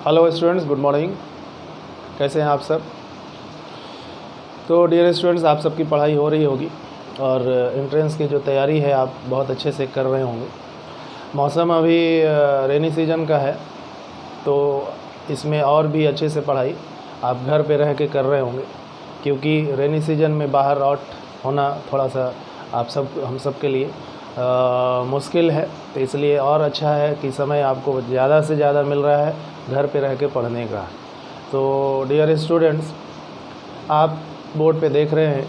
Hello students, good morning. कैसे हैं आप सब? तो डियर स्टूडेंट्स, आप सबकी पढ़ाई हो रही होगी और एंट्रेंस की जो तैयारी है आप बहुत अच्छे से कर रहे होंगे। मौसम अभी रेनी सीजन का है, तो इसमें और भी अच्छे से पढ़ाई आप घर पे रह के कर रहे होंगे, क्योंकि रेनी सीजन में बाहर आउट होना थोड़ा सा हम सब के लिए मुश्किल है। तो इसलिए और अच्छा है कि समय आपको ज़्यादा से ज़्यादा मिल रहा है घर पे रह के पढ़ने का। तो डियर स्टूडेंट्स, आप बोर्ड पे देख रहे हैं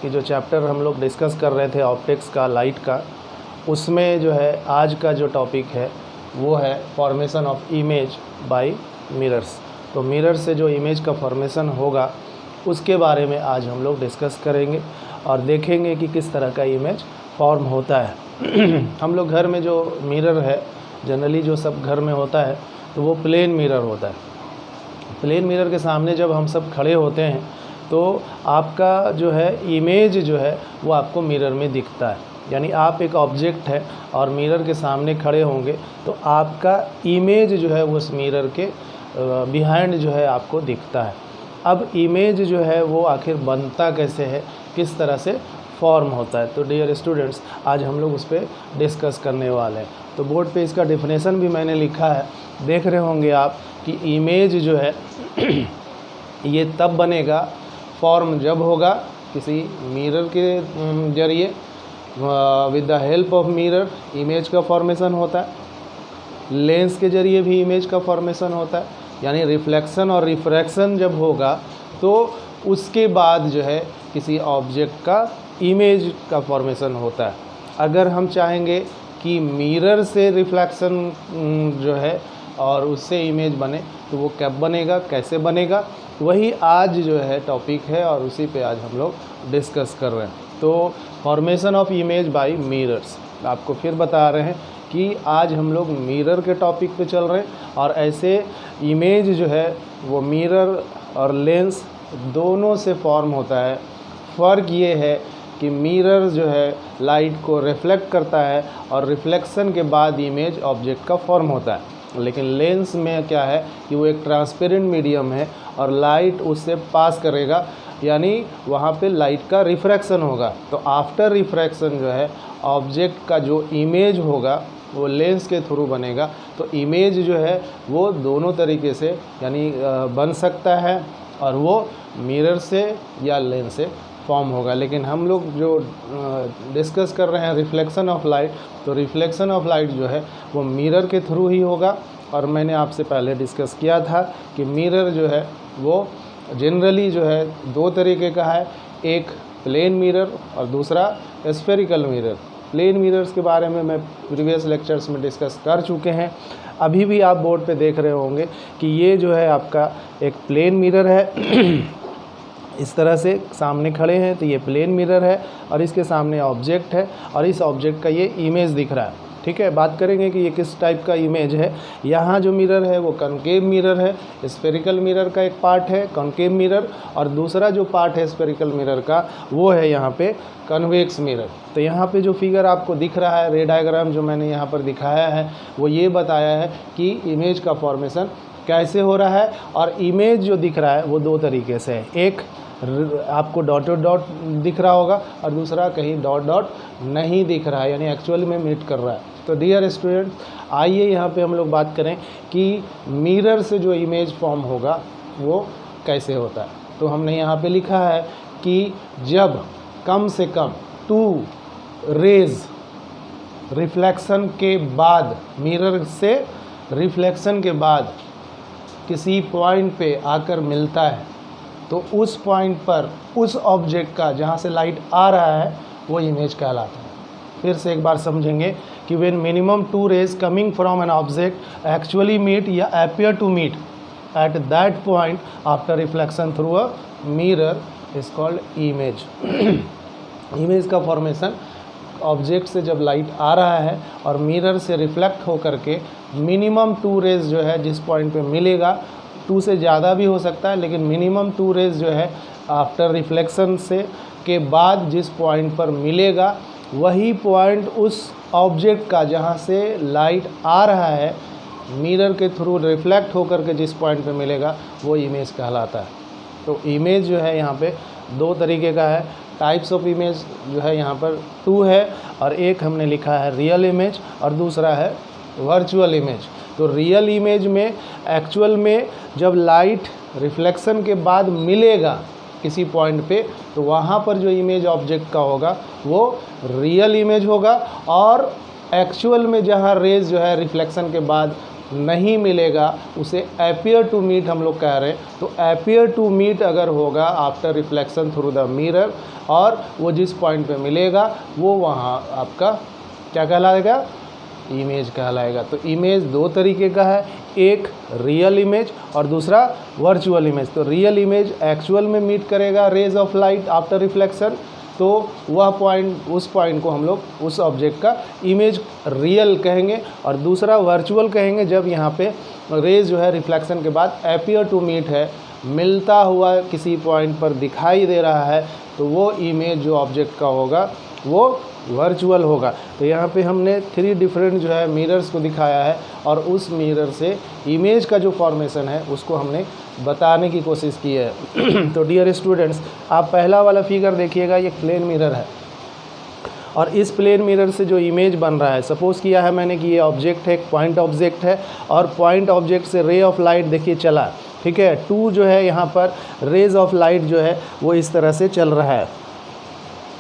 कि जो चैप्टर हम लोग डिस्कस कर रहे थे ऑप्टिक्स का, लाइट का, उसमें जो है आज का जो टॉपिक है वो है formation of image by mirrors. तो मिरर से जो इमेज का फॉर्मेशन होगा उसके बारे में आज हम लोग डिस्कस करेंगे और देखेंगे कि किस तरह का इमेज फॉर्म होता है। हम लोग घर में जो मिरर है, जनरली जो सब घर में होता है, तो वो प्लेन मिरर होता है। प्लेन मिरर के सामने जब हम सब खड़े होते हैं तो आपका जो है इमेज जो है वो आपको मिरर में दिखता है। यानी आप एक ऑब्जेक्ट है और मिरर के सामने खड़े होंगे तो आपका इमेज जो है वो उस मिरर के बिहाइंड जो है आपको दिखता है। अब इमेज जो है वो आखिर बनता कैसे है, किस तरह से फॉर्म होता है, तो डियर स्टूडेंट्स आज हम लोग उस पर डिस्कस करने वाले हैं। तो बोर्ड पे इसका डेफिनेशन भी मैंने लिखा है, देख रहे होंगे आप कि इमेज जो है ये तब बनेगा, फॉर्म जब होगा किसी मिरर के जरिए, with the help of mirror image का फॉर्मेशन होता है। लेंस के जरिए भी इमेज का फॉर्मेशन होता है, यानी रिफ्लेक्शन और रिफ्रैक्शन जब होगा तो उसके बाद जो है किसी ऑब्जेक्ट का इमेज का फॉर्मेशन होता है। अगर हम चाहेंगे कि मिरर से रिफ्लेक्शन जो है और उससे इमेज बने तो वो कब बनेगा, कैसे बनेगा, वही आज जो है टॉपिक है और उसी पे आज हम लोग डिस्कस कर रहे हैं। तो formation of image by mirrors, आपको फिर बता रहे हैं कि आज हम लोग मिरर के टॉपिक पे चल रहे हैं और ऐसे इमेज जो है वो मिरर और लेंस दोनों से फॉर्म होता है। फ़र्क ये है कि मिरर जो है लाइट को रिफ्लेक्ट करता है और रिफ्लेक्शन के बाद इमेज ऑब्जेक्ट का फॉर्म होता है, लेकिन लेंस में क्या है कि वो एक ट्रांसपेरेंट मीडियम है और लाइट उससे पास करेगा, यानी वहाँ पे लाइट का रिफ्रैक्शन होगा। तो आफ्टर रिफ्रैक्शन जो है ऑब्जेक्ट का जो इमेज होगा वो लेंस के थ्रू बनेगा। तो इमेज जो है वो दोनों तरीके से यानी बन सकता है और वो मिरर से या लेंस से फॉर्म होगा। लेकिन हम लोग जो डिस्कस कर रहे हैं रिफ्लेक्शन ऑफ लाइट, तो रिफ्लेक्शन ऑफ लाइट जो है वो मिरर के थ्रू ही होगा। और मैंने आपसे पहले डिस्कस किया था कि मिरर जो है वो जनरली जो है दो तरीके का है, एक प्लेन मिरर और दूसरा स्फेरिकल मिरर। प्लेन मिरर्स के बारे में मैं प्रीवियस लेक्चर्स में डिस्कस कर चुके हैं। अभी भी आप बोर्ड पे देख रहे होंगे कि ये जो है आपका एक प्लेन मिरर है। इस तरह से सामने खड़े हैं तो ये प्लेन मिरर है और इसके सामने ऑब्जेक्ट है और इस ऑब्जेक्ट का ये इमेज दिख रहा है। ठीक है, बात करेंगे कि ये किस टाइप का इमेज है। यहाँ जो मिरर है वो कॉनकेव मिरर है, स्फेरिकल मिरर का एक पार्ट है कॉनकेव मिरर और दूसरा जो पार्ट है स्फेरिकल मिरर का वो है यहाँ पे कन्वेक्स मिरर। तो यहाँ पे जो फिगर आपको दिख रहा है, रे डायग्राम जो मैंने यहाँ पर दिखाया है, वो ये बताया है कि इमेज का फॉर्मेशन कैसे हो रहा है। और इमेज जो दिख रहा है वो दो तरीके से है, एक आपको डॉट डॉट दिख रहा होगा और दूसरा कहीं डॉट डॉट नहीं दिख रहा है, यानी एक्चुअली में मीट कर रहा है। तो डियर स्टूडेंट, आइए यहाँ पे हम लोग बात करें कि मिरर से जो इमेज फॉर्म होगा वो कैसे होता है। तो हमने यहाँ पे लिखा है कि जब कम से कम 2 रेज रिफ्लेक्शन के बाद, मिरर से रिफ्लेक्शन के बाद किसी पॉइंट पे आकर मिलता है तो उस पॉइंट पर उस ऑब्जेक्ट का जहाँ से लाइट आ रहा है वो इमेज कहलाता है। फिर से एक बार समझेंगे कि when minimum 2 rays coming from an object actually meet या appear to meet at that point after reflection through a mirror is called image. Image का फॉर्मेशन ऑब्जेक्ट से जब लाइट आ रहा है और मिरर से रिफ्लेक्ट होकर के मिनिमम 2 रेज जो है जिस पॉइंट पे मिलेगा, 2 से ज़्यादा भी हो सकता है लेकिन मिनिमम 2 रेज जो है आफ्टर रिफ्लेक्शन से के बाद जिस पॉइंट पर मिलेगा वही पॉइंट उस ऑब्जेक्ट का जहाँ से लाइट आ रहा है मिरर के थ्रू रिफ्लेक्ट होकर के जिस पॉइंट पे मिलेगा वो इमेज कहलाता है। तो इमेज जो है यहाँ पे दो तरीके का है, टाइप्स ऑफ इमेज जो है यहाँ पर 2 है, और एक हमने लिखा है रियल इमेज और दूसरा है वर्चुअल इमेज। तो रियल इमेज में एक्चुअल में जब लाइट रिफ्लेक्शन के बाद मिलेगा किसी पॉइंट पे, तो वहाँ पर जो इमेज ऑब्जेक्ट का होगा वो रियल इमेज होगा, और एक्चुअल में जहाँ रेज जो है रिफ्लेक्शन के बाद नहीं मिलेगा उसे अपीयर टू मीट हम लोग कह रहे हैं। तो अपीयर टू मीट अगर होगा after reflection through the mirror, और वो जिस पॉइंट पे मिलेगा वो वहाँ आपका क्या कहलाएगा, इमेज कहलाएगा। तो इमेज दो तरीके का है, एक रियल इमेज और दूसरा वर्चुअल इमेज। तो रियल इमेज एक्चुअल में मीट करेगा rays of light after reflection, तो वह पॉइंट, उस पॉइंट को हम लोग उस ऑब्जेक्ट का इमेज रियल कहेंगे, और दूसरा वर्चुअल कहेंगे जब यहाँ पे रेज जो है रिफ्लेक्शन के बाद अपीयर टू मीट है, मिलता हुआ किसी पॉइंट पर दिखाई दे रहा है, तो वो इमेज जो ऑब्जेक्ट का होगा वो वर्चुअल होगा। तो यहाँ पे हमने 3 डिफरेंट जो है मिरर्स को दिखाया है, और उस मिरर से इमेज का जो फॉर्मेशन है उसको हमने बताने की कोशिश की है। तो डियर स्टूडेंट्स, आप पहला वाला फिगर देखिएगा, ये प्लेन मिरर है, और इस प्लेन मिरर से जो इमेज बन रहा है, सपोज़ किया है मैंने कि ये ऑब्जेक्ट है, एक पॉइंट ऑब्जेक्ट है, और पॉइंट ऑब्जेक्ट से रे ऑफ लाइट देखिए चला, ठीक है, 2 जो है यहाँ पर रेज ऑफ लाइट जो है वो इस तरह से चल रहा है,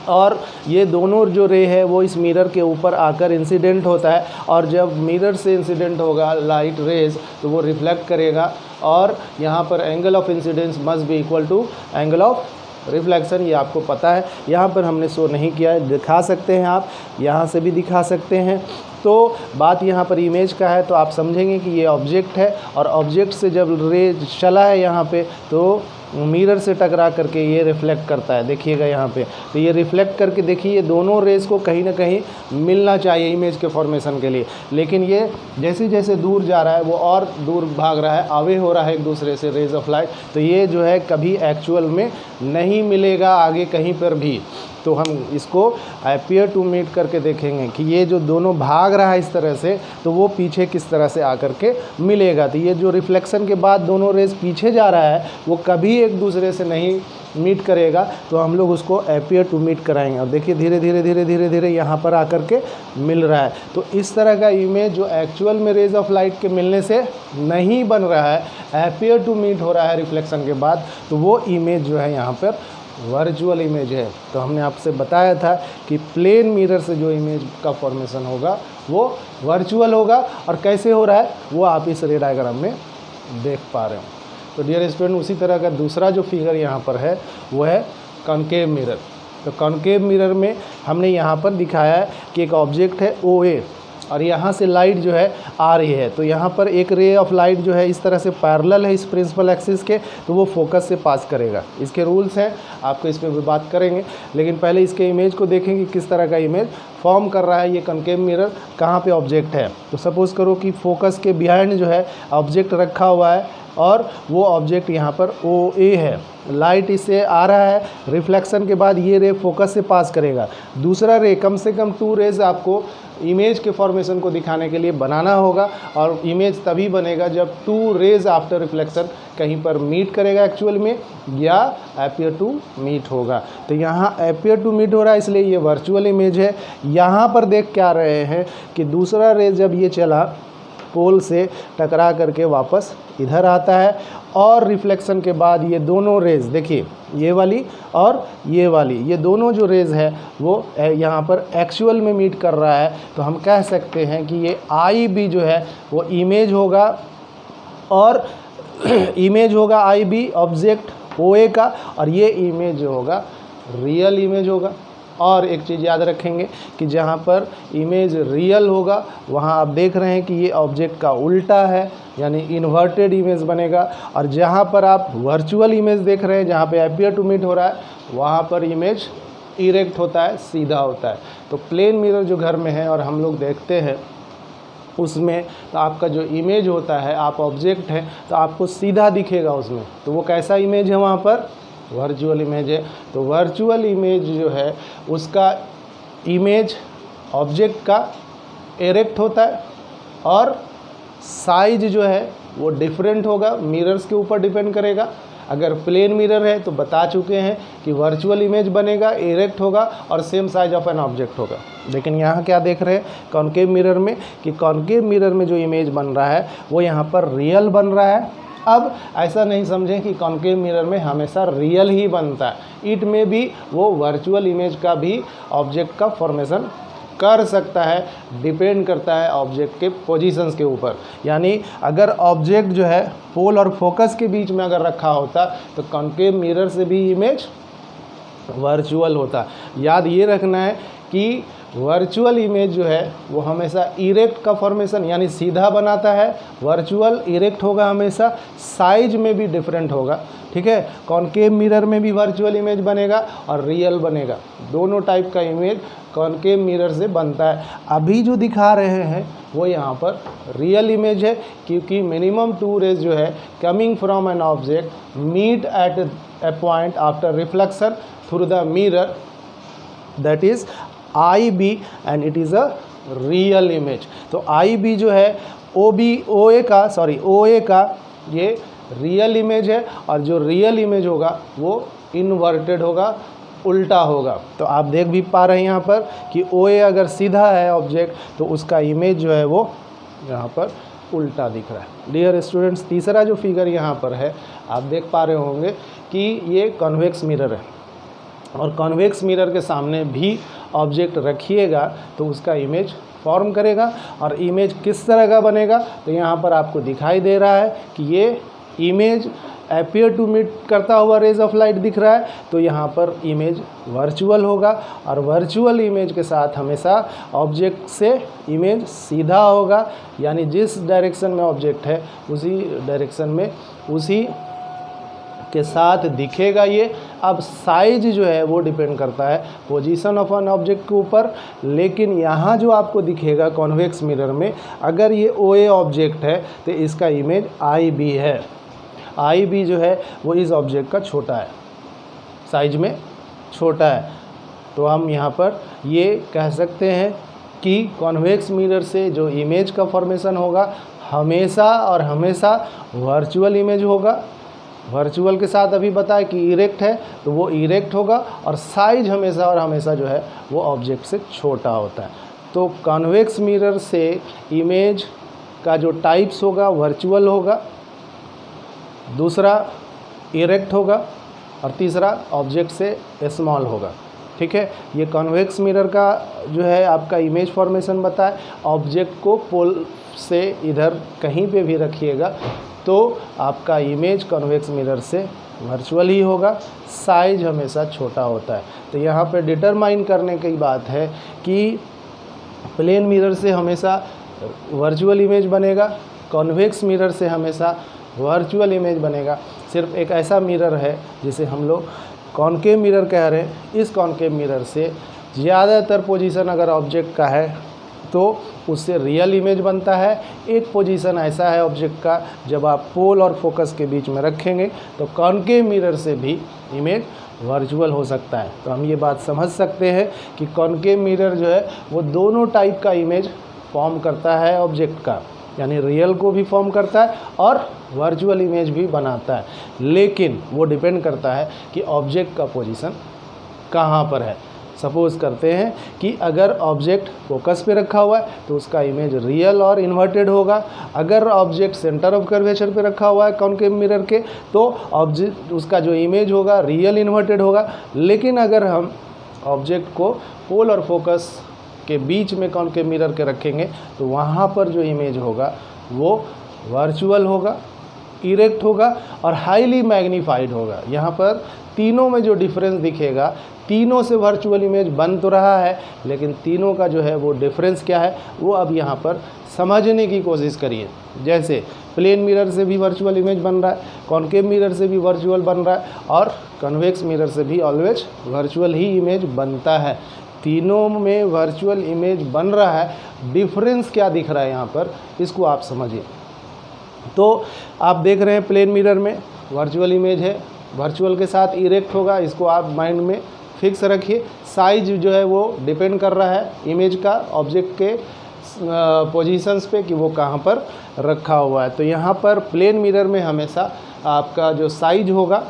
और ये दोनों जो रे है वो इस मिरर के ऊपर आकर इंसिडेंट होता है, और जब मिरर से इंसिडेंट होगा लाइट रेज तो वो रिफ्लेक्ट करेगा, और यहाँ पर angle of incidence must be equal to angle of reflection, ये आपको पता है। यहाँ पर हमने शो नहीं किया है, दिखा सकते हैं आप, यहाँ से भी दिखा सकते हैं। तो बात यहाँ पर इमेज का है, तो आप समझेंगे कि ये ऑब्जेक्ट है, और ऑब्जेक्ट से जब रे चला है यहाँ पे तो मिरर से टकरा करके ये रिफ्लेक्ट करता है, देखिएगा यहाँ पे। तो ये रिफ्लेक्ट करके देखिए, ये दोनों रेज़ को कहीं ना कहीं मिलना चाहिए इमेज के फॉर्मेशन के लिए, लेकिन ये जैसे जैसे दूर जा रहा है वो और दूर भाग रहा है, अवे हो रहा है एक दूसरे से रेज ऑफ लाइट, तो ये जो है कभी एक्चुअल में नहीं मिलेगा आगे कहीं पर भी। तो हम इसको अपीयर टू मीट करके देखेंगे कि ये जो दोनों भाग रहा है इस तरह से, तो वो पीछे किस तरह से आकर के मिलेगा। तो ये जो रिफ्लेक्शन के बाद दोनों रेज पीछे जा रहा है वो कभी एक दूसरे से नहीं मीट करेगा, तो हम लोग उसको अपीयर टू मीट कराएंगे, और देखिए धीरे धीरे धीरे धीरे धीरे यहाँ पर आकर के मिल रहा है। तो इस तरह का इमेज जो एक्चुअल में रेज ऑफ लाइट के मिलने से नहीं बन रहा है, अपीयर टू मीट हो रहा है रिफ्लेक्शन के बाद, तो वो इमेज जो है यहाँ पर वर्चुअल इमेज है। तो हमने आपसे बताया था कि प्लेन मिरर से जो इमेज का फॉर्मेशन होगा वो वर्चुअल होगा, और कैसे हो रहा है वो आप इस रे डायग्राम में देख पा रहे हो। तो डियर स्टूडेंट, उसी तरह का दूसरा जो फिगर यहाँ पर है वो है कॉनकेव मिरर। तो कॉनकेव मिरर में हमने यहाँ पर दिखाया है कि एक ऑब्जेक्ट है OA, और यहाँ से लाइट जो है आ रही है, तो यहाँ पर एक रे ऑफ लाइट जो है इस तरह से पैरेलल है इस प्रिंसिपल एक्सिस के, तो वो फोकस से पास करेगा। इसके रूल्स हैं, आपको इस पर भी बात करेंगे, लेकिन पहले इसके इमेज को देखेंगे किस तरह का इमेज फॉर्म कर रहा है ये कॉनकेव मिरर, कहाँ पे ऑब्जेक्ट है। तो सपोज़ करो कि फोकस के बिहाइंड जो है ऑब्जेक्ट रखा हुआ है, और वो ऑब्जेक्ट यहाँ पर OA है, लाइट इससे आ रहा है, रिफ्लेक्शन के बाद ये रे फोकस से पास करेगा। दूसरा रे, कम से कम 2 रेज आपको इमेज के फॉर्मेशन को दिखाने के लिए बनाना होगा, और इमेज तभी बनेगा जब 2 रेज आफ्टर रिफ्लेक्शन कहीं पर मीट करेगा एक्चुअल में, या अपीयर टू मीट होगा। तो यहाँ अपीयर टू मीट हो रहा है, इसलिए ये वर्चुअल इमेज है। यहाँ पर देख क्या रहे हैं कि दूसरा रे जब ये चला पोल से टकरा करके वापस इधर आता है, और रिफ्लेक्शन के बाद ये दोनों रेज देखिए, ये वाली और ये वाली, ये दोनों जो रेज है वो यहाँ पर एक्चुअल में मीट कर रहा है। तो हम कह सकते हैं कि ये IB जो है वो इमेज होगा, और इमेज होगा IB ऑब्जेक्ट OA का, और ये इमेज जो होगा रियल इमेज होगा। और एक चीज़ याद रखेंगे कि जहाँ पर इमेज रियल होगा वहाँ आप देख रहे हैं कि ये ऑब्जेक्ट का उल्टा है, यानी इन्वर्टेड इमेज बनेगा, और जहाँ पर आप वर्चुअल इमेज देख रहे हैं जहाँ पे अपीयर टू मीट हो रहा है वहाँ पर इमेज इरेक्ट होता है, सीधा होता है। तो प्लेन मिरर जो घर में है और हम लोग देखते हैं उसमें, तो आपका जो इमेज होता है, आप ऑब्जेक्ट हैं तो आपको सीधा दिखेगा उसमें, तो वो कैसा इमेज है वहाँ पर, वर्चुअल इमेज है। तो वर्चुअल इमेज जो है उसका इमेज ऑब्जेक्ट का इरेक्ट होता है, और साइज जो है वो डिफरेंट होगा, मिरर्स के ऊपर डिपेंड करेगा। अगर प्लेन मिरर है तो बता चुके हैं कि वर्चुअल इमेज बनेगा, इरेक्ट होगा और same size of an object होगा। लेकिन यहाँ क्या देख रहे हैं कॉनकेव मिरर में कि कॉनकेव मिरर में जो इमेज बन रहा है वो यहाँ पर रियल बन रहा है। अब ऐसा नहीं समझें कि कॉनकेव मिरर में हमेशा रियल ही बनता है, इट में भी वो वर्चुअल इमेज का भी ऑब्जेक्ट का फॉर्मेशन कर सकता है, डिपेंड करता है ऑब्जेक्ट के पोजीशंस के ऊपर। यानी अगर ऑब्जेक्ट जो है पोल और फोकस के बीच में अगर रखा होता तो कॉनकेव मिरर से भी इमेज वर्चुअल होता। याद ये रखना है कि वर्चुअल इमेज जो है वो हमेशा इरेक्ट का फॉर्मेशन यानी सीधा बनाता है, वर्चुअल इरेक्ट होगा हमेशा, साइज में भी डिफरेंट होगा। ठीक है, कॉनकेव मिरर में भी वर्चुअल इमेज बनेगा और रियल बनेगा, दोनों टाइप का इमेज कॉनकेव मिरर से बनता है। अभी जो दिखा रहे हैं वो यहाँ पर रियल इमेज है, क्योंकि मिनिमम 2 रेज जो है coming from an object meet at a point after reflection through the mirror, that is IB and it is a real image. तो IB जो है OA का ये रियल इमेज है और जो रियल इमेज होगा वो इन्वर्टेड होगा, उल्टा होगा। तो आप देख भी पा रहे हैं यहाँ पर कि OA अगर सीधा है ऑब्जेक्ट तो उसका इमेज जो है वो यहाँ पर उल्टा दिख रहा है। डियर स्टूडेंट्स, तीसरा जो फिगर यहाँ पर है आप देख पा रहे होंगे कि ये कॉन्वेक्स मिरर है और कॉन्वेक्स मिरर के सामने भी ऑब्जेक्ट रखिएगा तो उसका इमेज फॉर्म करेगा। और इमेज किस तरह का बनेगा तो यहाँ पर आपको दिखाई दे रहा है कि ये इमेज अपीयर टू मीट करता हुआ रेज ऑफ लाइट दिख रहा है, तो यहाँ पर इमेज वर्चुअल होगा और वर्चुअल इमेज के साथ हमेशा ऑब्जेक्ट से इमेज सीधा होगा, यानी जिस डायरेक्शन में ऑब्जेक्ट है उसी डायरेक्शन में उसी के साथ दिखेगा ये। अब साइज जो है वो डिपेंड करता है पोजीशन ऑफ एन ऑब्जेक्ट के ऊपर, लेकिन यहाँ जो आपको दिखेगा कॉन्वेक्स मिरर में अगर ये OA ऑब्जेक्ट है तो इसका इमेज IB है। IB जो है वो इस ऑब्जेक्ट का छोटा है, साइज में छोटा है। तो हम यहाँ पर ये कह सकते हैं कि कॉन्वेक्स मिरर से जो इमेज का फॉर्मेशन होगा हमेशा और हमेशा वर्चुअल इमेज होगा। वर्चुअल के साथ अभी बताया कि इरेक्ट है तो वो इरेक्ट होगा और साइज हमेशा और हमेशा जो है वो ऑब्जेक्ट से छोटा होता है। तो कॉन्वेक्स मिरर से इमेज का जो टाइप्स होगा वर्चुअल होगा, दूसरा इरेक्ट होगा और तीसरा ऑब्जेक्ट से स्मॉल होगा। ठीक है, ये कॉन्वेक्स मिरर का जो है आपका इमेज फॉर्मेशन बताए। ऑब्जेक्ट को पोल से इधर कहीं पे भी रखिएगा तो आपका इमेज कॉन्वेक्स मिरर से वर्चुअल ही होगा, साइज हमेशा छोटा होता है। तो यहाँ पे डिटरमाइन करने की बात है कि प्लेन मिरर से हमेशा वर्चुअल इमेज बनेगा, कॉन्वेक्स मिरर से हमेशा वर्चुअल इमेज बनेगा। सिर्फ एक ऐसा मिरर है जिसे हम लोग कॉनकेव मिरर कह रहे हैं, इस कॉनकेव मिरर से ज़्यादातर पोजीशन अगर ऑब्जेक्ट का है तो उससे रियल इमेज बनता है। एक पोजीशन ऐसा है ऑब्जेक्ट का जब आप पोल और फोकस के बीच में रखेंगे तो कॉनकेव मिरर से भी इमेज वर्चुअल हो सकता है। तो हम ये बात समझ सकते हैं कि कॉनकेव मिरर जो है वो दोनों टाइप का इमेज फॉर्म करता है ऑब्जेक्ट का, यानी रियल को भी फॉर्म करता है और वर्चुअल इमेज भी बनाता है, लेकिन वो डिपेंड करता है कि ऑब्जेक्ट का पोजीशन कहाँ पर है। सपोज़ करते हैं कि अगर ऑब्जेक्ट फोकस पे रखा हुआ है तो उसका इमेज रियल और इन्वर्टेड होगा। अगर ऑब्जेक्ट सेंटर ऑफ कर्वेचर पे रखा हुआ है कॉनकेव मिरर के तो ऑब्जेक्ट उसका जो इमेज होगा रियल इन्वर्टेड होगा। लेकिन अगर हम ऑब्जेक्ट को पोल और फोकस के बीच में कॉनकेव मिरर के रखेंगे तो वहाँ पर जो इमेज होगा वो वर्चुअल होगा, इरेक्ट होगा और हाईली मैग्नीफाइड होगा। यहाँ पर तीनों में जो डिफरेंस दिखेगा, तीनों से वर्चुअल इमेज बन तो रहा है लेकिन तीनों का जो है वो डिफरेंस क्या है वो अब यहाँ पर समझने की कोशिश करिए। जैसे प्लेन मिरर से भी वर्चुअल इमेज बन रहा है, कॉनकेव मिरर से भी वर्चुअल बन रहा है और कन्वेक्स मिरर से भी ऑलवेज वर्चुअल ही इमेज बनता है। तीनों में वर्चुअल इमेज बन रहा है, डिफरेंस क्या दिख रहा है यहाँ पर इसको आप समझिए। तो आप देख रहे हैं प्लेन मिरर में वर्चुअल इमेज है, वर्चुअल के साथ इरेक्ट होगा, इसको आप माइंड में फिक्स रखिए। साइज जो है वो डिपेंड कर रहा है इमेज का ऑब्जेक्ट के पोजीशंस पे कि वो कहाँ पर रखा हुआ है। तो यहाँ पर प्लेन मिरर में हमेशा आपका जो साइज होगा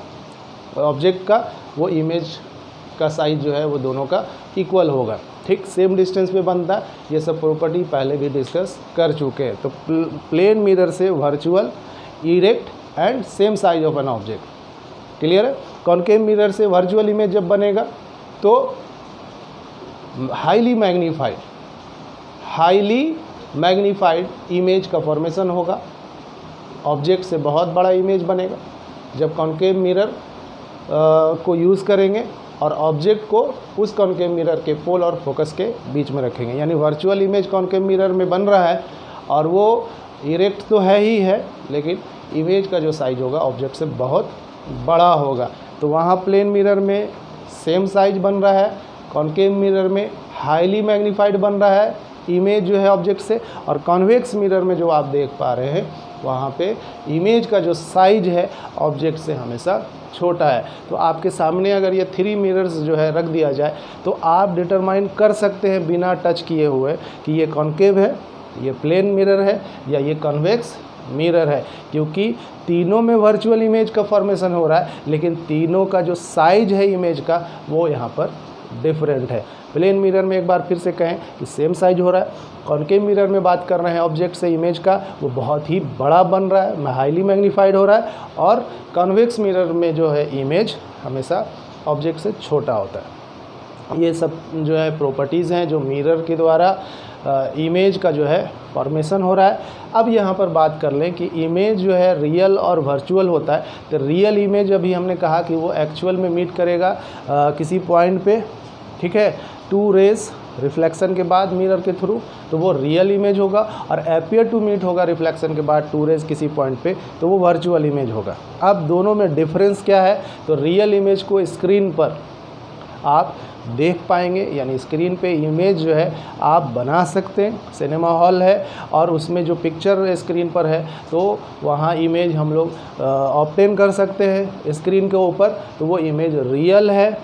ऑब्जेक्ट का, वो इमेज का साइज जो है वो दोनों का इक्वल होगा। ठीक, सेम डिस्टेंस पे बनता है। ये सब प्रॉपर्टी पहले भी डिस्कस कर चुके हैं। तो प्लेन मिरर से virtual, erect and same size of an object, clear है। कॉनकेव मिरर से वर्चुअल इमेज जब बनेगा तो हाईली मैग्नीफाइड इमेज का फॉर्मेशन होगा, ऑब्जेक्ट से बहुत बड़ा इमेज बनेगा। जब कॉनकेव मिरर को यूज़ करेंगे और ऑब्जेक्ट को उस कॉनकेव मिरर के पोल और फोकस के बीच में रखेंगे, यानी वर्चुअल इमेज कॉनकेव मिरर में बन रहा है और वो इरेक्ट तो है ही है, लेकिन इमेज का जो साइज होगा ऑब्जेक्ट से बहुत बड़ा होगा। तो वहाँ प्लेन मिरर में सेम साइज बन रहा है, कॉनकेव मिरर में हाईली मैग्नीफाइड बन रहा है इमेज जो है ऑब्जेक्ट से, और कॉन्वेक्स मिरर में जो आप देख पा रहे हैं वहाँ पे इमेज का जो साइज है ऑब्जेक्ट से हमेशा छोटा है। तो आपके सामने अगर ये 3 मिरर्स जो है रख दिया जाए तो आप डिटरमाइन कर सकते हैं बिना टच किए हुए कि ये कॉनकेव है, ये प्लेन मिरर है या ये कॉन्वेक्स मिरर है, क्योंकि तीनों में वर्चुअल इमेज का फॉर्मेशन हो रहा है, लेकिन तीनों का जो साइज है इमेज का वो यहाँ पर डिफरेंट है। प्लेन मिरर में एक बार फिर से कहें कि सेम साइज हो रहा है, कॉनकेव मिरर में बात कर रहे हैं ऑब्जेक्ट से इमेज का, वो बहुत ही बड़ा बन रहा है, हाईली मैग्नीफाइड हो रहा है, और कॉन्वेक्स मिरर में जो है इमेज हमेशा ऑब्जेक्ट से छोटा होता है। ये सब जो है प्रॉपर्टीज़ हैं जो मिरर के द्वारा इमेज का जो है फॉर्मेशन हो रहा है। अब यहाँ पर बात कर लें कि इमेज जो है रियल और वर्चुअल होता है। तो रियल इमेज अभी हमने कहा कि वो एक्चुअल में मीट करेगा किसी पॉइंट पे, ठीक है, 2 रेज रिफ्लेक्शन के बाद मिरर के थ्रू, तो वो रियल इमेज होगा, और अपीयर टू मीट होगा रिफ्लेक्शन के बाद 2 रेज किसी पॉइंट पे, तो वो वर्चुअल इमेज होगा। अब दोनों में डिफरेंस क्या है? तो रियल इमेज को स्क्रीन पर आप देख पाएंगे, यानी स्क्रीन पे इमेज जो है आप बना सकते हैं। सिनेमा हॉल है और उसमें जो पिक्चर स्क्रीन पर है तो वहाँ इमेज हम लोग ऑब्टेन कर सकते हैं स्क्रीन के ऊपर, तो वो इमेज रियल है।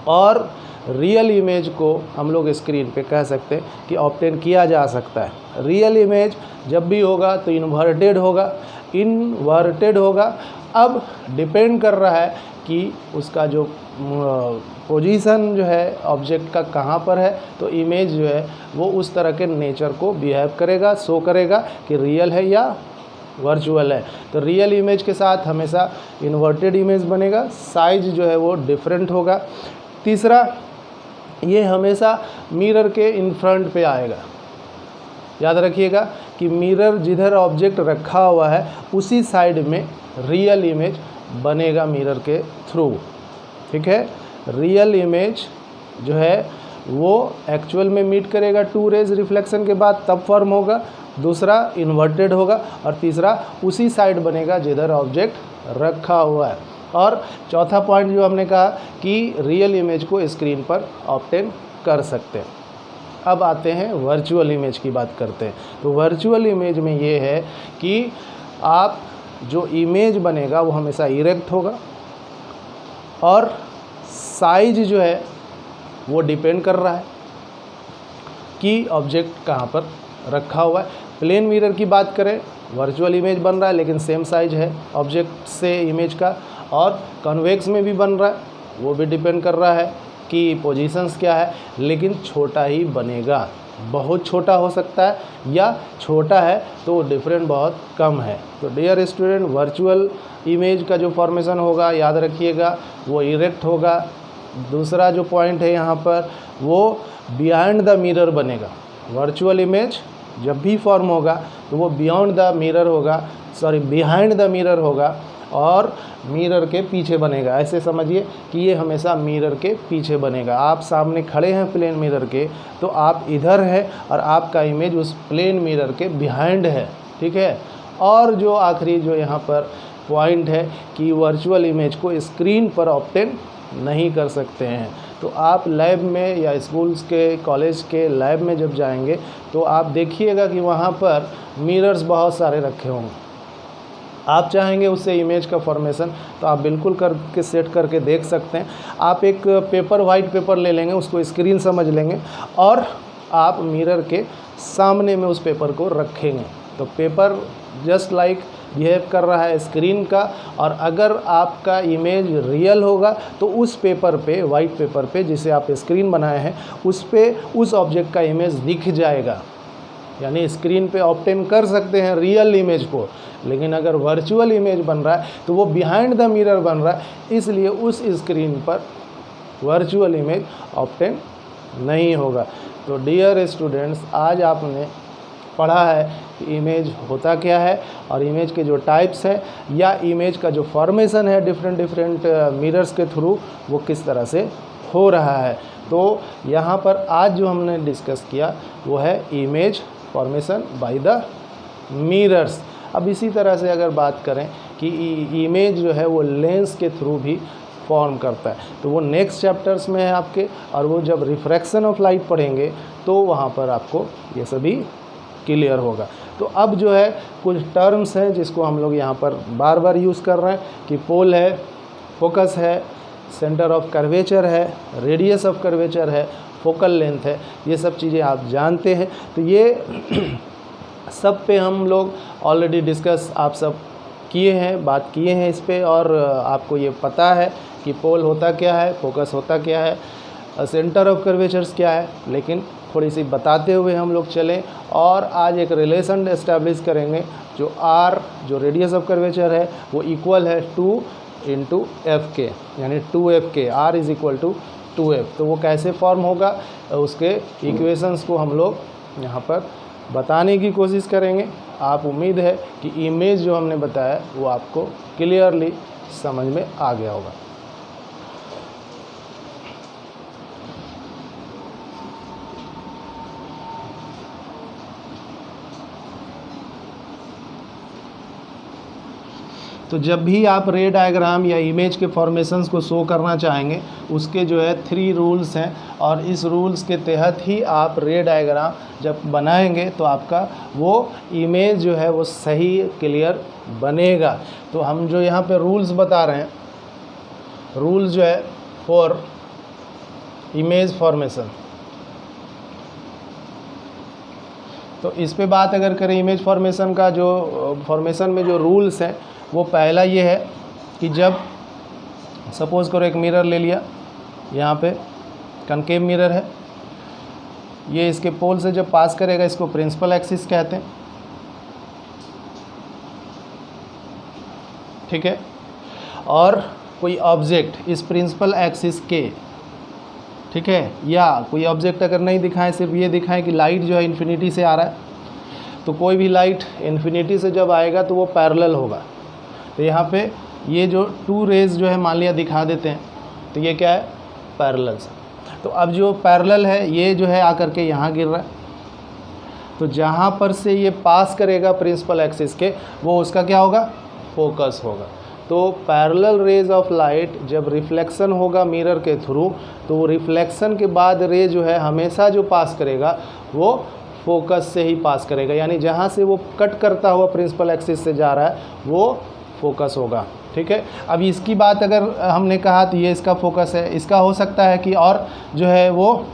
और रियल इमेज को हम लोग स्क्रीन पे कह सकते हैं कि ऑब्टेन किया जा सकता है। रियल इमेज जब भी होगा तो इन्वर्टेड होगा। अब डिपेंड कर रहा है कि उसका जो पोजीशन जो है ऑब्जेक्ट का कहाँ पर है, तो इमेज जो है वो उस तरह के नेचर को बिहेव करेगा, शो करेगा कि रियल है या वर्चुअल है। तो रियल इमेज के साथ हमेशा इन्वर्टेड इमेज बनेगा, साइज जो है वो डिफरेंट होगा। तीसरा, ये हमेशा मिरर के इन फ्रंट पे आएगा। याद रखिएगा कि मिरर जिधर ऑब्जेक्ट रखा हुआ है उसी साइड में रियल इमेज बनेगा मिरर के थ्रू, ठीक है। रियल इमेज जो है वो एक्चुअल में मीट करेगा 2 रेज रिफ्लेक्शन के बाद, तब फॉर्म होगा। दूसरा इन्वर्टेड होगा, और तीसरा उसी साइड बनेगा जिधर ऑब्जेक्ट रखा हुआ है। और चौथा पॉइंट जो हमने कहा कि रियल इमेज को स्क्रीन पर ऑब्टेन कर सकते हैं। अब आते हैं वर्चुअल इमेज की बात करते हैं। तो वर्चुअल इमेज में ये है कि आप जो इमेज बनेगा वो हमेशा इरेक्ट होगा, और साइज जो है वो डिपेंड कर रहा है कि ऑब्जेक्ट कहाँ पर रखा हुआ है। प्लेन मिरर की बात करें, वर्चुअल इमेज बन रहा है लेकिन सेम साइज है ऑब्जेक्ट से इमेज का, और कन्वेक्स में भी बन रहा है, वो भी डिपेंड कर रहा है कि पोजीशंस क्या है, लेकिन छोटा ही बनेगा। बहुत छोटा हो सकता है या छोटा है तो डिफरेंट बहुत कम है। तो डियर स्टूडेंट, वर्चुअल इमेज का जो फॉर्मेशन होगा याद रखिएगा वो इरेक्ट होगा। दूसरा जो पॉइंट है यहाँ पर वो बिहाइंड द मिरर बनेगा। वर्चुअल इमेज जब भी फॉर्म होगा तो वो बिहाइंड द मिरर होगा और मिरर के पीछे बनेगा। ऐसे समझिए कि ये हमेशा मिरर के पीछे बनेगा। आप सामने खड़े हैं प्लेन मिरर के, तो आप इधर है और आपका इमेज उस प्लेन मिरर के बिहाइंड है, ठीक है। और जो आखिरी जो यहाँ पर पॉइंट है कि वर्चुअल इमेज को स्क्रीन पर ऑब्टेन नहीं कर सकते हैं। तो आप लैब में या स्कूल्स के, कॉलेज के लैब में जब जाएंगे तो आप देखिएगा कि वहाँ पर मिरर्स बहुत सारे रखे होंगे। आप चाहेंगे उससे इमेज का फॉर्मेशन तो आप बिल्कुल करके सेट करके देख सकते हैं। आप एक पेपर, वाइट पेपर ले लेंगे, उसको स्क्रीन समझ लेंगे और आप मिरर के सामने में उस पेपर को रखेंगे। तो पेपर जस्ट लाइक बिहेव कर रहा है स्क्रीन का, और अगर आपका इमेज रियल होगा तो उस पेपर पे, वाइट पेपर पे जिसे आप स्क्रीन बनाए हैं, उस पे उस ऑब्जेक्ट का इमेज दिख जाएगा। यानी स्क्रीन पे ऑब्टेन कर सकते हैं रियल इमेज को, लेकिन अगर वर्चुअल इमेज बन रहा है तो वो बिहाइंड द मिरर बन रहा है, इसलिए उस स्क्रीन पर वर्चुअल इमेज ऑब्टेन नहीं होगा। तो डियर स्टूडेंट्स, आज आपने पढ़ा है कि इमेज होता क्या है और इमेज के जो टाइप्स हैं या इमेज का जो फॉर्मेशन है डिफरेंट मिरर्स के थ्रू वो किस तरह से हो रहा है। तो यहाँ पर आज जो हमने डिस्कस किया वो है image formation by the mirrors. अब इसी तरह से अगर बात करें कि इमेज जो है वो लेंस के थ्रू भी फॉर्म करता है, तो वो नेक्स्ट चैप्टर्स में है आपके, और वो जब रिफ्रैक्शन ऑफ लाइट पढ़ेंगे तो वहाँ पर आपको ये सभी क्लियर होगा। तो अब जो है कुछ टर्म्स हैं जिसको हम लोग यहाँ पर बार बार यूज़ कर रहे हैं कि पोल है, फोकस है, सेंटर ऑफ कर्वेचर है, रेडियस ऑफ कर्वेचर है, फोकल लेंथ है, ये सब चीज़ें आप जानते हैं। तो ये सब पे हम लोग ऑलरेडी डिस्कस आप सब किए हैं, बात किए हैं इस पे, और आपको ये पता है कि पोल होता क्या है, फोकस होता क्या है, सेंटर ऑफ कर्वेचर्स क्या है। लेकिन थोड़ी सी बताते हुए हम लोग चलें, और आज एक रिलेशन एस्टैब्लिश करेंगे जो आर, जो रेडियस ऑफ कर्वेचर है, वो इक्वल है 2 × एफ के, यानी 2f के, r is equal to 2f। तो वो कैसे फॉर्म होगा, उसके इक्वेशंस को हम लोग यहाँ पर बताने की कोशिश करेंगे। आप उम्मीद है कि इमेज जो हमने बताया वो आपको क्लियरली समझ में आ गया होगा। तो जब भी आप रे डायग्राम या इमेज के फॉर्मेशंस को शो करना चाहेंगे, उसके जो है 3 रूल्स हैं, और इस रूल्स के तहत ही आप रे डायग्राम जब बनाएंगे तो आपका वो इमेज जो है वो सही क्लियर बनेगा। तो हम जो यहाँ पे रूल्स बता रहे हैं, रूल्स जो है फॉर इमेज फॉर्मेशन, तो इस पे बात अगर करें इमेज फॉर्मेशन का, जो फॉर्मेशन में जो रूल्स हैं, वो पहला ये है कि जब सपोज़ करो एक मिरर ले लिया, यहाँ पे कनकेव मिरर है, ये इसके पोल से जब पास करेगा इसको प्रिंसिपल एक्सिस कहते हैं, ठीक है। और कोई ऑब्जेक्ट इस प्रिंसिपल एक्सिस के, ठीक है, या कोई ऑब्जेक्ट अगर नहीं दिखाएं, सिर्फ ये दिखाएं कि लाइट जो है इन्फिनिटी से आ रहा है, तो कोई भी लाइट इन्फिनिटी से जब आएगा तो वो पैरेलल होगा। तो यहाँ पे ये जो 2 रेज जो है मान लिया दिखा देते हैं, तो ये क्या है, पैरेलल्स। तो अब जो पैरेलल है ये जो है आकर के यहाँ गिर रहा है, तो जहाँ पर से ये पास करेगा प्रिंसिपल एक्सिस के, वो उसका क्या होगा, फोकस होगा। तो पैरेलल रेज ऑफ लाइट जब रिफ्लेक्शन होगा मिरर के थ्रू, तो वो रिफ्लेक्शन के बाद रे जो है हमेशा जो पास करेगा वो फोकस से ही पास करेगा, यानी जहाँ से वो कट करता हुआ प्रिंसिपल एक्सिस से जा रहा है वो फोकस होगा, ठीक है। अब इसकी बात अगर हमने कहा तो ये इसका फोकस है, इसका हो सकता है कि और जो है वो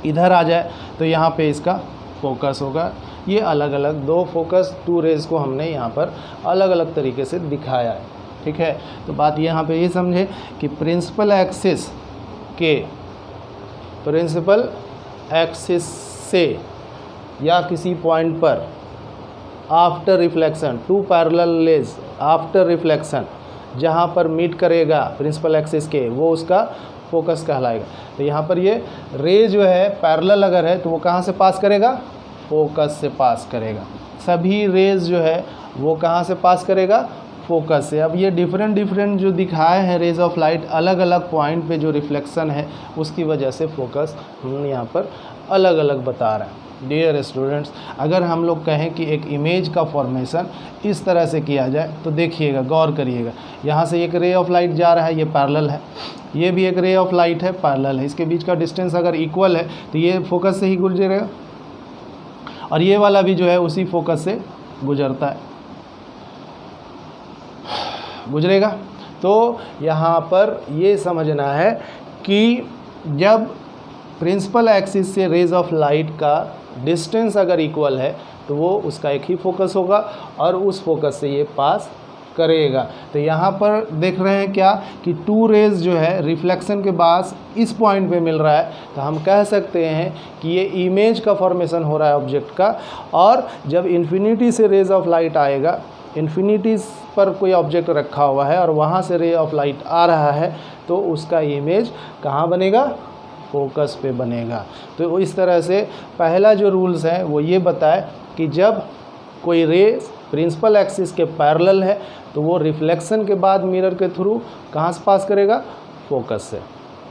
इधर आ जाए, तो यहाँ पे इसका फोकस होगा। ये अलग अलग 2 फोकस 2 रेज को हमने यहाँ पर अलग अलग तरीके से दिखाया है, ठीक है। तो बात यहाँ पे ये समझे कि प्रिंसिपल एक्सिस से या किसी पॉइंट पर after reflection 2 parallel raise after reflection जहाँ पर मीट करेगा प्रिंसिपल एक्सिस के, वो उसका फोकस कहलाएगा। तो यहाँ पर ये रे जो है पैरेलल अगर है तो वो कहाँ से पास करेगा, फोकस से पास करेगा। सभी रेज जो है वो कहाँ से पास करेगा, फोकस से। अब ये डिफरेंट जो दिखाए हैं रेज ऑफ लाइट, अलग अलग पॉइंट पे जो रिफ्लेक्शन है उसकी वजह से फोकस हम यहाँ पर अलग अलग बता रहे हैं। डियर स्टूडेंट्स, अगर हम लोग कहें कि एक इमेज का फॉर्मेशन इस तरह से किया जाए तो देखिएगा, गौर करिएगा, यहाँ से एक रे ऑफ लाइट जा रहा है, ये पैरेलल है, ये भी एक रे ऑफ लाइट है, पैरेलल है, इसके बीच का डिस्टेंस अगर इक्वल है तो ये फोकस से ही गुजरेगा, और ये वाला भी जो है उसी फोकस से गुजरेगा। तो यहाँ पर ये समझना है कि जब प्रिंसिपल एक्सिस से रेज ऑफ लाइट का डिस्टेंस अगर इक्वल है तो वो उसका एक ही फोकस होगा और उस फोकस से ये पास करेगा। तो यहाँ पर देख रहे हैं क्या कि 2 रेज जो है रिफ्लेक्शन के बाद इस पॉइंट पे मिल रहा है, तो हम कह सकते हैं कि ये इमेज का फॉर्मेशन हो रहा है ऑब्जेक्ट का। और जब इन्फिनिटी से रेज ऑफ लाइट आएगा, इन्फिनिटी पर कोई ऑब्जेक्ट रखा हुआ है और वहाँ से रे ऑफ लाइट आ रहा है, तो उसका इमेज कहाँ बनेगा? फोकस पे बनेगा। तो इस तरह से पहला जो रूल्स है वो ये बताए कि जब कोई रे प्रिंसिपल एक्सिस के पैरेलल है तो वो रिफ्लेक्शन के बाद मिरर के थ्रू कहाँ से पास करेगा? फोकस से।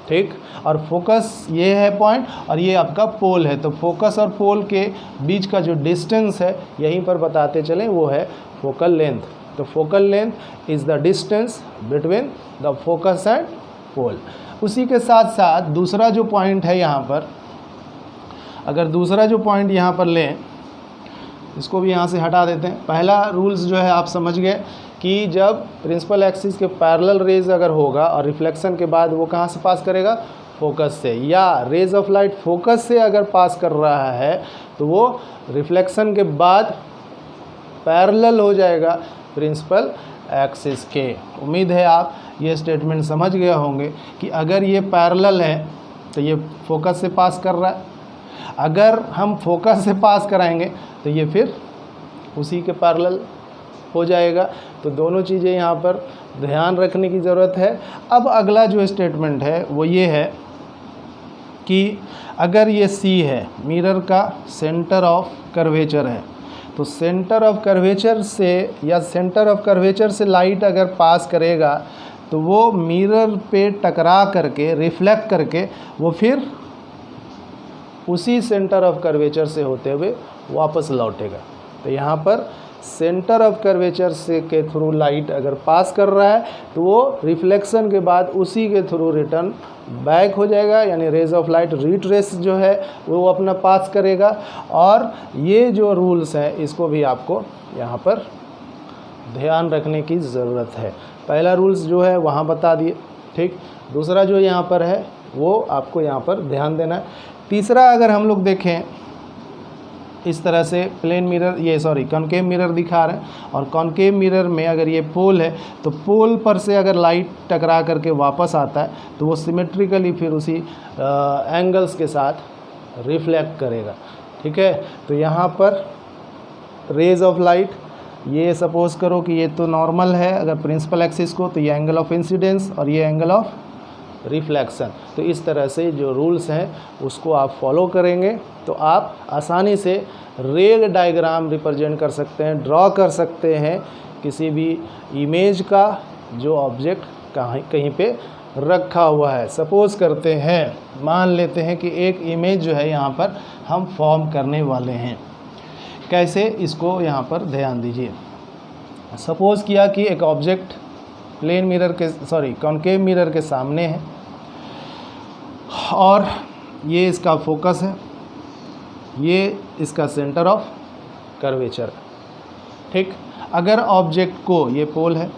ठीक, और फोकस ये है पॉइंट और ये आपका पोल है। तो फोकस और पोल के बीच का जो डिस्टेंस है यहीं पर बताते चलें, वो है फोकल लेंथ। तो focal length is the distance between the focus and pole. उसी के साथ साथ दूसरा जो पॉइंट है यहाँ पर, अगर दूसरा जो पॉइंट यहाँ पर लें, इसको भी यहाँ से हटा देते हैं। पहला रूल्स जो है आप समझ गए कि जब प्रिंसिपल एक्सिस के पैरेलल रेज अगर होगा और रिफ्लेक्शन के बाद वो कहाँ से पास करेगा? फोकस से। या रेज ऑफ लाइट फोकस से अगर पास कर रहा है तो वो रिफ्लेक्शन के बाद पैरेलल हो जाएगा प्रिंसिपल एक्सिस के। उम्मीद है आप ये स्टेटमेंट समझ गए होंगे कि अगर ये पैरेलल है तो ये फोकस से पास कर रहा है, अगर हम फोकस से पास कराएंगे तो ये फिर उसी के पैरेलल हो जाएगा। तो दोनों चीज़ें यहाँ पर ध्यान रखने की ज़रूरत है। अब अगला जो स्टेटमेंट है वो ये है कि अगर ये C है, मिरर का सेंटर ऑफ कर्वेचर है, तो सेंटर ऑफ कर्वेचर से या सेंटर ऑफ कर्वेचर से लाइट अगर पास करेगा तो वो मिरर पे टकरा करके रिफ्लेक्ट करके वो फिर उसी सेंटर ऑफ कर्वेचर से होते हुए वापस लौटेगा। तो यहाँ पर सेंटर ऑफ कर्वेचर से के थ्रू लाइट अगर पास कर रहा है तो वो रिफ्लेक्शन के बाद उसी के थ्रू रिटर्न बैक हो जाएगा, यानी रेज ऑफ लाइट रिट्रेस जो है वो अपना पास करेगा। और ये जो रूल्स हैं इसको भी आपको यहाँ पर ध्यान रखने की ज़रूरत है। पहला रूल्स जो है वहाँ बता दिए, ठीक। दूसरा जो यहाँ पर है वो आपको यहाँ पर ध्यान देना है। तीसरा अगर हम लोग देखें, इस तरह से प्लेन मिरर, ये कॉनकेव मिरर दिखा रहे हैं और कॉनकेव मिरर में अगर ये पोल है तो पोल पर से अगर लाइट टकरा करके वापस आता है तो वो सिमेट्रिकली फिर उसी एंगल्स के साथ रिफ्लेक्ट करेगा, ठीक है। तो यहाँ पर रेज ऑफ लाइट, ये सपोज़ करो कि ये तो नॉर्मल है अगर प्रिंसिपल एक्सिस को, तो ये एंगल ऑफ इंसिडेंस और ये एंगल ऑफ रिफ्लेक्शन। तो इस तरह से जो रूल्स हैं उसको आप फॉलो करेंगे तो आप आसानी से रे डायग्राम रिप्रेजेंट कर सकते हैं, ड्रॉ कर सकते हैं किसी भी इमेज का जो ऑब्जेक्ट कहीं पे रखा हुआ है। सपोज़ करते हैं, मान लेते हैं कि एक इमेज जो है यहाँ पर हम फॉर्म करने वाले हैं। कैसे, इसको यहाँ पर ध्यान दीजिए। सपोज़ किया कि एक ऑब्जेक्ट प्लेन मिरर के कॉनकेव मिरर के सामने है और ये इसका फोकस है, ये इसका सेंटर ऑफ कर्वेचर, ठीक। अगर ऑब्जेक्ट को, ये पोल है,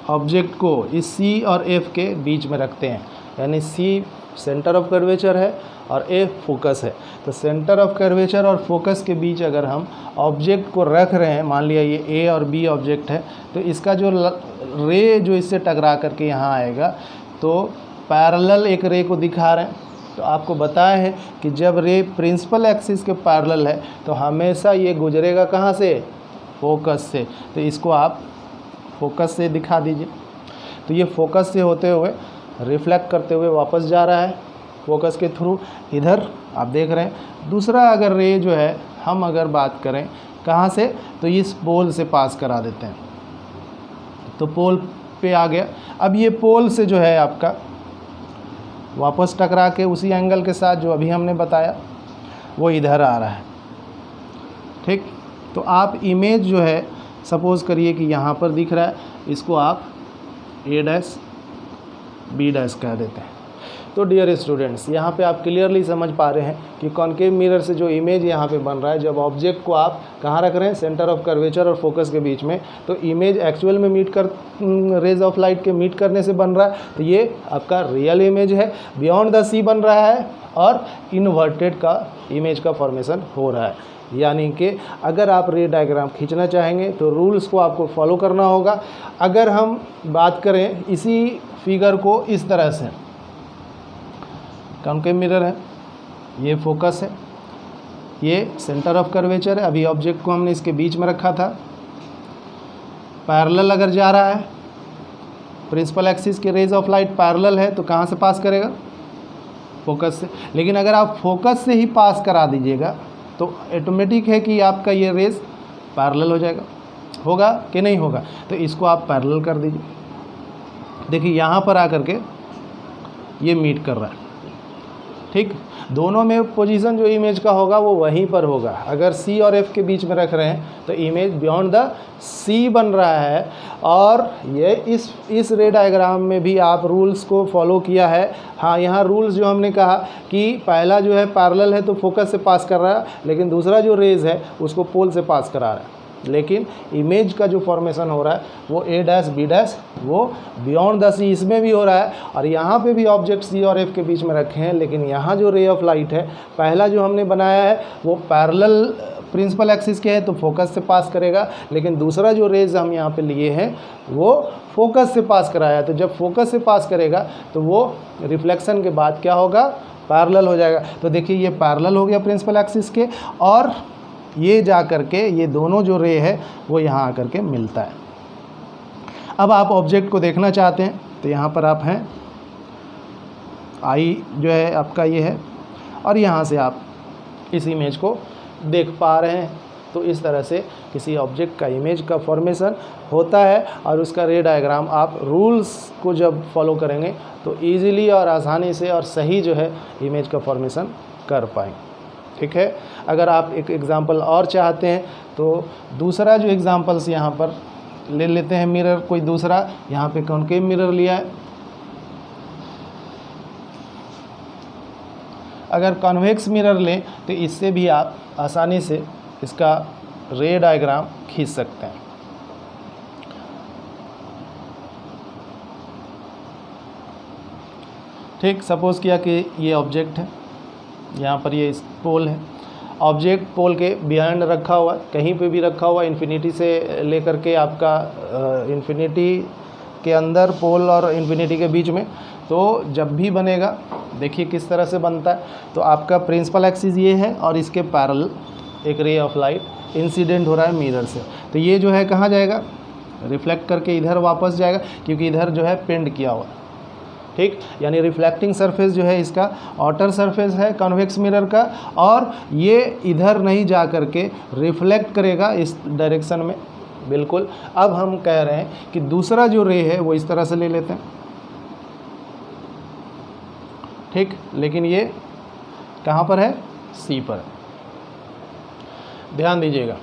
ऑब्जेक्ट को इस C और F के बीच में रखते हैं, यानी C सेंटर ऑफ कर्वेचर है और F फोकस है, तो सेंटर ऑफ कर्वेचर और फोकस के बीच अगर हम ऑब्जेक्ट को रख रहे हैं, मान लिया ये A और B ऑब्जेक्ट है, तो इसका जो रे जो इससे टकरा करके यहाँ आएगा तो पैरेलल एक रे को दिखा रहे हैं। तो आपको बताया है कि जब रे प्रिंसिपल एक्सिस के पैरेलल है तो हमेशा ये गुजरेगा कहाँ से? फोकस से। तो इसको आप फोकस से दिखा दीजिए। तो ये फोकस से होते हुए रिफ्लेक्ट करते हुए वापस जा रहा है फोकस के थ्रू, इधर आप देख रहे हैं। दूसरा अगर रे जो है हम अगर बात करें कहाँ से, तो इस पोल से पास करा देते हैं, तो पोल पे आ गया। अब ये पोल से जो है आपका वापस टकरा के उसी एंगल के साथ जो अभी हमने बताया वो इधर आ रहा है, ठीक। तो आप इमेज जो है सपोज़ करिए कि यहाँ पर दिख रहा है, इसको आप A' B' कह देते हैं। तो डियर स्टूडेंट्स, यहाँ पे आप क्लियरली समझ पा रहे हैं कि कॉनकेव मिरर से जो इमेज यहाँ पे बन रहा है, जब ऑब्जेक्ट को आप कहाँ रख रहे हैं, सेंटर ऑफ कर्वेचर और फोकस के बीच में, तो इमेज एक्चुअल में मीट कर रेज ऑफ लाइट के मीट करने से बन रहा है। तो ये आपका रियल इमेज है, बियॉन्ड द सी बन रहा है और इन्वर्टेड का इमेज का फॉर्मेशन हो रहा है। यानी कि अगर आप रे डायग्राम खींचना चाहेंगे तो रूल्स को आपको फॉलो करना होगा। अगर हम बात करें इसी फिगर को इस तरह से, कॉनकेव मिरर है, ये फोकस है, ये सेंटर ऑफ कर्वेचर है, अभी ऑब्जेक्ट को हमने इसके बीच में रखा था, पैरेलल अगर जा रहा है, प्रिंसिपल एक्सिस के रेज ऑफ लाइट पैरेलल है तो कहाँ से पास करेगा, फोकस से। लेकिन अगर आप फोकस से ही पास करा दीजिएगा तो ऑटोमेटिक है कि आपका ये रेज पैरेलल हो जाएगा, होगा कि नहीं होगा। तो इसको आप पैरेलल कर दीजिए। देखिए यहाँ पर आकर के ये मीट कर रहा है, ठीक। दोनों में पोजीशन जो इमेज का होगा वो वहीं पर होगा। अगर सी और एफ के बीच में रख रहे हैं तो इमेज बियॉन्ड द सी बन रहा है। और ये इस रे डायग्राम में भी आप रूल्स को फॉलो किया है। हाँ, यहाँ रूल्स जो हमने कहा कि पहला जो है पैरेलल है तो फोकस से पास कर रहा है, लेकिन दूसरा जो रेज है उसको पोल से पास करा रहा है। लेकिन इमेज का जो फॉर्मेशन हो रहा है वो ए डैश बी डैश वो बियॉन्ड द सी इसमें भी हो रहा है। और यहाँ पे भी ऑब्जेक्ट सी और एफ के बीच में रखे हैं, लेकिन यहाँ जो रे ऑफ लाइट है पहला जो हमने बनाया है वो पैरेलल प्रिंसिपल एक्सिस के है तो फोकस से पास करेगा, लेकिन दूसरा जो रेज हम यहाँ पे लिए हैं वो फोकस से पास कराया। तो जब फोकस से पास करेगा तो वो रिफ्लेक्शन के बाद क्या होगा, पैरेलल हो जाएगा। तो देखिए ये पैरेलल हो गया प्रिंसिपल एक्सिस के, और ये जा कर के ये दोनों जो रे है वो यहाँ आकर के मिलता है। अब आप ऑब्जेक्ट को देखना चाहते हैं तो यहाँ पर आप हैं, आई जो है आपका ये है, और यहाँ से आप इस इमेज को देख पा रहे हैं। तो इस तरह से किसी ऑब्जेक्ट का इमेज का फॉर्मेशन होता है, और उसका रे डायग्राम आप रूल्स को जब फॉलो करेंगे तो ईज़िली और आसानी से और सही जो है इमेज का फॉर्मेशन कर पाएंगे। ठीक है। अगर आप एक एग्ज़ाम्पल और चाहते हैं तो दूसरा जो एग्ज़ाम्पल्स यहाँ पर ले लेते हैं, मिरर कोई दूसरा, यहाँ पे कॉनकेव मिरर लिया है। अगर कॉन्वेक्स मिरर लें तो इससे भी आप आसानी से इसका रे डायग्राम खींच सकते हैं। ठीक, सपोज़ किया कि ये ऑब्जेक्ट है, यहाँ पर ये पोल है, ऑब्जेक्ट पोल के बिहाइंड रखा हुआ, कहीं पे भी रखा हुआ, इन्फिनिटी से लेकर के आपका इन्फिनिटी के अंदर पोल और इन्फिनिटी के बीच में। तो जब भी बनेगा देखिए किस तरह से बनता है। तो आपका प्रिंसिपल एक्सिस ये है और इसके पैरेलल एक रे ऑफ लाइट इंसिडेंट हो रहा है मिरर से। तो ये जो है कहाँ जाएगा, रिफ्लेक्ट करके इधर वापस जाएगा, क्योंकि इधर जो है पेंड किया हुआ, ठीक। यानी रिफ्लेक्टिंग सरफेस जो है इसका आउटर सरफेस है कॉन्वेक्स मिरर का, और ये इधर नहीं जा कर के रिफ्लेक्ट करेगा इस डायरेक्शन में, बिल्कुल। अब हम कह रहे हैं कि दूसरा जो रे है वो इस तरह से ले लेते हैं, ठीक। लेकिन ये कहाँ पर है, सी पर है। ध्यान दीजिएगा,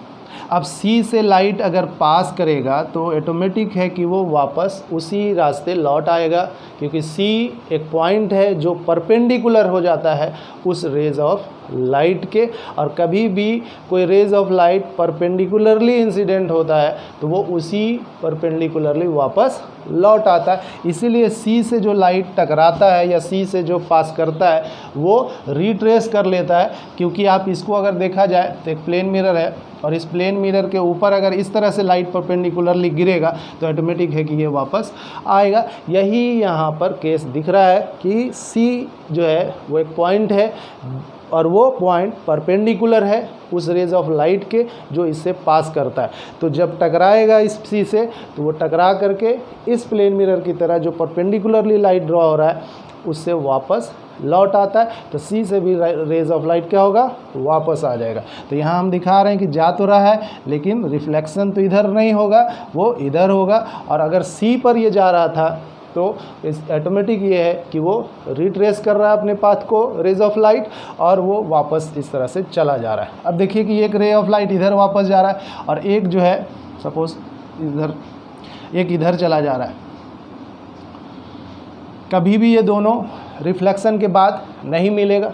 अब सी से लाइट अगर पास करेगा तो ऑटोमेटिक है कि वो वापस उसी रास्ते लौट आएगा, क्योंकि सी एक पॉइंट है जो परपेंडिकुलर हो जाता है उस रेज ऑफ लाइट के। और कभी भी कोई rays of light perpendicularly incident होता है तो वो उसी परपेंडिकुलरली वापस लौट आता है। इसीलिए सी से जो लाइट टकराता है या सी से जो पास करता है वो रिट्रेस कर लेता है, क्योंकि आप इसको अगर देखा जाए तो एक प्लेन मिरर है, और इस प्लेन मिरर के ऊपर अगर इस तरह से लाइट परपेंडिकुलरली गिरेगा तो ऑटोमेटिक है कि ये वापस आएगा। यही यहाँ पर केस दिख रहा है कि सी जो है वो एक पॉइंट है, और वो पॉइंट परपेंडिकुलर है उस रेज ऑफ लाइट के जो इससे पास करता है। तो जब टकराएगा इस सी से तो वो टकरा करके इस प्लेन मिरर की तरह जो परपेंडिकुलरली लाइट ड्रॉ हो रहा है उससे वापस लौट आता है। तो सी से भी रेज ऑफ लाइट क्या होगा, वापस आ जाएगा। तो यहाँ हम दिखा रहे हैं कि जा तो रहा है लेकिन रिफ्लेक्शन तो इधर नहीं होगा, वो इधर होगा। और अगर सी पर ये जा रहा था तो इस ऑटोमेटिक ये है कि वो रिट्रेस कर रहा है अपने पाथ को रेज ऑफ लाइट, और वो वापस इस तरह से चला जा रहा है। अब देखिए कि एक रे ऑफ लाइट इधर वापस जा रहा है और एक जो है सपोज इधर, एक इधर चला जा रहा है। कभी भी ये दोनों रिफ्लेक्शन के बाद नहीं मिलेगा,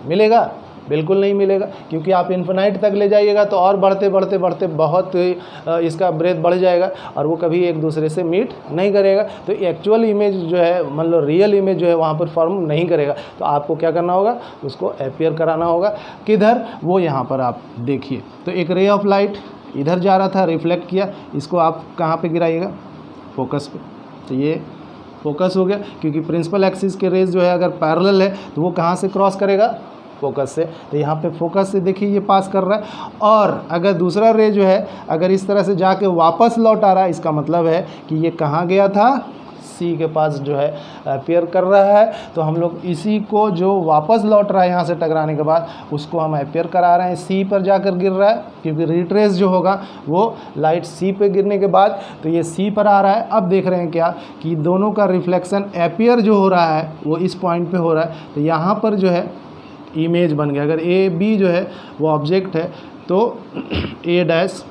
मिलेगा? बिल्कुल नहीं मिलेगा, क्योंकि आप इन्फिनाइट तक ले जाइएगा तो और बढ़ते बढ़ते बढ़ते बहुत इसका ब्रेथ बढ़ जाएगा और वो कभी एक दूसरे से मीट नहीं करेगा। तो एक्चुअल इमेज जो है, मतलब रियल इमेज जो है वहाँ पर फॉर्म नहीं करेगा। तो आपको क्या करना होगा, उसको अपीयर कराना होगा। किधर? वो यहाँ पर आप देखिए, तो एक रे ऑफ लाइट इधर जा रहा था, रिफ्लेक्ट किया, इसको आप कहाँ पे गिराइएगा? फोकस पे। तो ये फोकस हो गया, क्योंकि प्रिंसिपल एक्सिस के रेज जो है अगर पैरेलल है तो वो कहाँ से क्रॉस करेगा? फोकस से। तो यहाँ पे फोकस से देखिए ये पास कर रहा है। और अगर दूसरा रे जो है अगर इस तरह से जाके वापस लौट आ रहा है, इसका मतलब है कि ये कहाँ गया था? सी के पास जो है अपीयर कर रहा है। तो हम लोग इसी को जो वापस लौट रहा है यहाँ से टकराने के बाद, उसको हम अपीयर करा रहे हैं। सी पर जाकर गिर रहा है, क्योंकि रिट्रेस जो होगा वो लाइट सी पे गिरने के बाद तो ये सी पर आ रहा है। अब देख रहे हैं क्या कि दोनों का रिफ्लेक्शन अपीयर जो हो रहा है वो इस पॉइंट पे हो रहा है। तो यहाँ पर जो है इमेज बन गया। अगर ए बी जो है वो ऑब्जेक्ट है तो ए डैश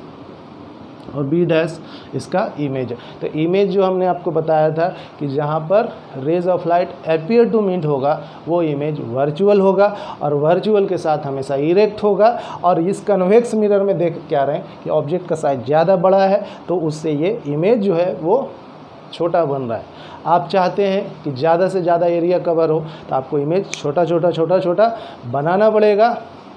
और बी डैश इसका इमेज है। तो इमेज जो हमने आपको बताया था कि जहाँ पर rays of light appear to meet होगा वो इमेज वर्चुअल होगा, और वर्चुअल के साथ हमेशा इरेक्ट होगा। और इस कन्वेक्स मिरर में देख क्या रहे हैं कि ऑब्जेक्ट का साइज ज़्यादा बड़ा है तो उससे ये इमेज जो है वो छोटा बन रहा है। आप चाहते हैं कि ज़्यादा से ज़्यादा एरिया कवर हो तो आपको इमेज छोटा छोटा बनाना पड़ेगा।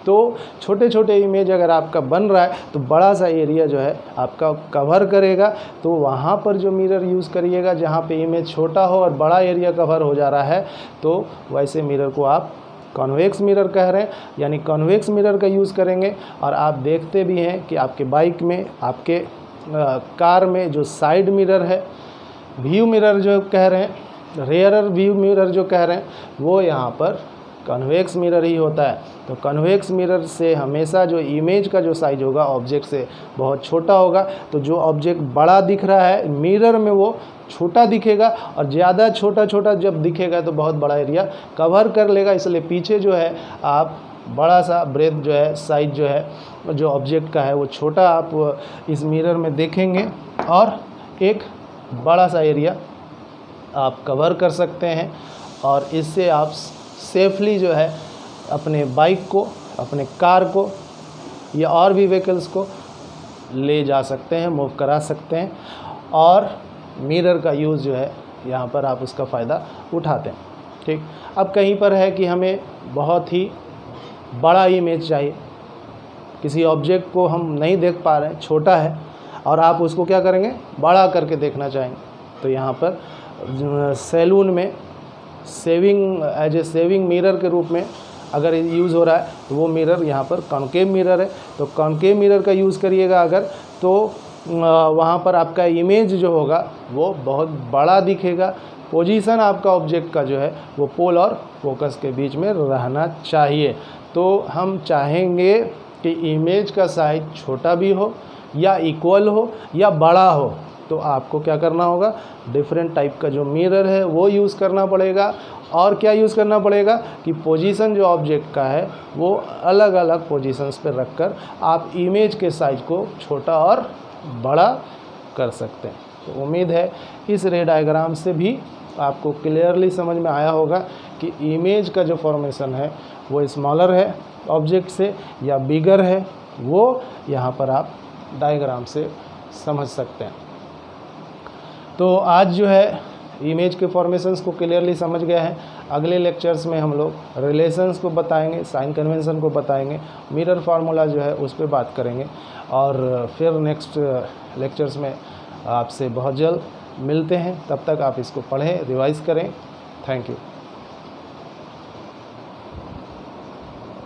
तो छोटे छोटे इमेज अगर आपका बन रहा है तो बड़ा सा एरिया जो है आपका कवर करेगा। तो वहाँ पर जो मिरर यूज़ करिएगा जहाँ पे इमेज छोटा हो और बड़ा एरिया कवर हो जा रहा है, तो वैसे मिरर को आप कॉन्वेक्स मिरर कह रहे हैं, यानी कॉन्वेक्स मिरर का यूज़ करेंगे। और आप देखते भी हैं कि आपके बाइक में, आपके कार में जो साइड मिरर है, व्यू मिरर जो कह रहे हैं, रेयरर व्यू मिरर जो कह रहे हैं, वो यहाँ पर कन्वेक्स मिरर ही होता है। तो कन्वेक्स मिरर से हमेशा जो इमेज का जो साइज होगा ऑब्जेक्ट से बहुत छोटा होगा। तो जो ऑब्जेक्ट बड़ा दिख रहा है मिरर में वो छोटा दिखेगा, और ज़्यादा छोटा जब दिखेगा तो बहुत बड़ा एरिया कवर कर लेगा। इसलिए पीछे जो है आप बड़ा सा ब्रेथ जो है, साइज जो है जो ऑब्जेक्ट का है वो छोटा आप इस मिरर में देखेंगे, और एक बड़ा सा एरिया आप कवर कर सकते हैं। और इससे आप सेफली जो है अपने बाइक को, अपने कार को या और भी व्हीकल्स को ले जा सकते हैं, मूव करा सकते हैं। और मिरर का यूज़ जो है यहाँ पर आप उसका फ़ायदा उठाते हैं। ठीक, अब कहीं पर है कि हमें बहुत ही बड़ा इमेज चाहिए, किसी ऑब्जेक्ट को हम नहीं देख पा रहे हैं, छोटा है, और आप उसको क्या करेंगे, बड़ा करके देखना चाहेंगे। तो यहाँ पर सैलून में एज ए सेविंग मिरर के रूप में अगर यूज़ हो रहा है तो वो मिरर यहाँ पर कॉनकेव मिरर है। तो कॉनकेव मिरर का यूज़ करिएगा अगर, तो वहाँ पर आपका इमेज जो होगा वो बहुत बड़ा दिखेगा। पोजीशन आपका ऑब्जेक्ट का जो है वो पोल और फोकस के बीच में रहना चाहिए। तो हम चाहेंगे कि इमेज का साइज छोटा भी हो या इक्वल हो या बड़ा हो, तो आपको क्या करना होगा, डिफरेंट टाइप का जो मिरर है वो यूज़ करना पड़ेगा। और क्या यूज़ करना पड़ेगा कि पोजीशन जो ऑब्जेक्ट का है वो अलग अलग पोजीशंस पे रखकर आप इमेज के साइज को छोटा और बड़ा कर सकते हैं। तो उम्मीद है इस रे डायग्राम से भी आपको क्लियरली समझ में आया होगा कि इमेज का जो फॉर्मेशन है वो स्मॉलर है ऑब्जेक्ट से या बिगर है, वो यहाँ पर आप डायग्राम से समझ सकते हैं। तो आज जो है इमेज के फॉर्मेशंस को क्लियरली समझ गए हैं। अगले लेक्चर्स में हम लोग रिलेशंस को बताएंगे, साइन कन्वेंशन को बताएंगे, मिरर फार्मूला जो है उस पर बात करेंगे। और फिर नेक्स्ट लेक्चर्स में आपसे बहुत जल्द मिलते हैं। तब तक आप इसको पढ़ें, रिवाइज़ करें। Thank you.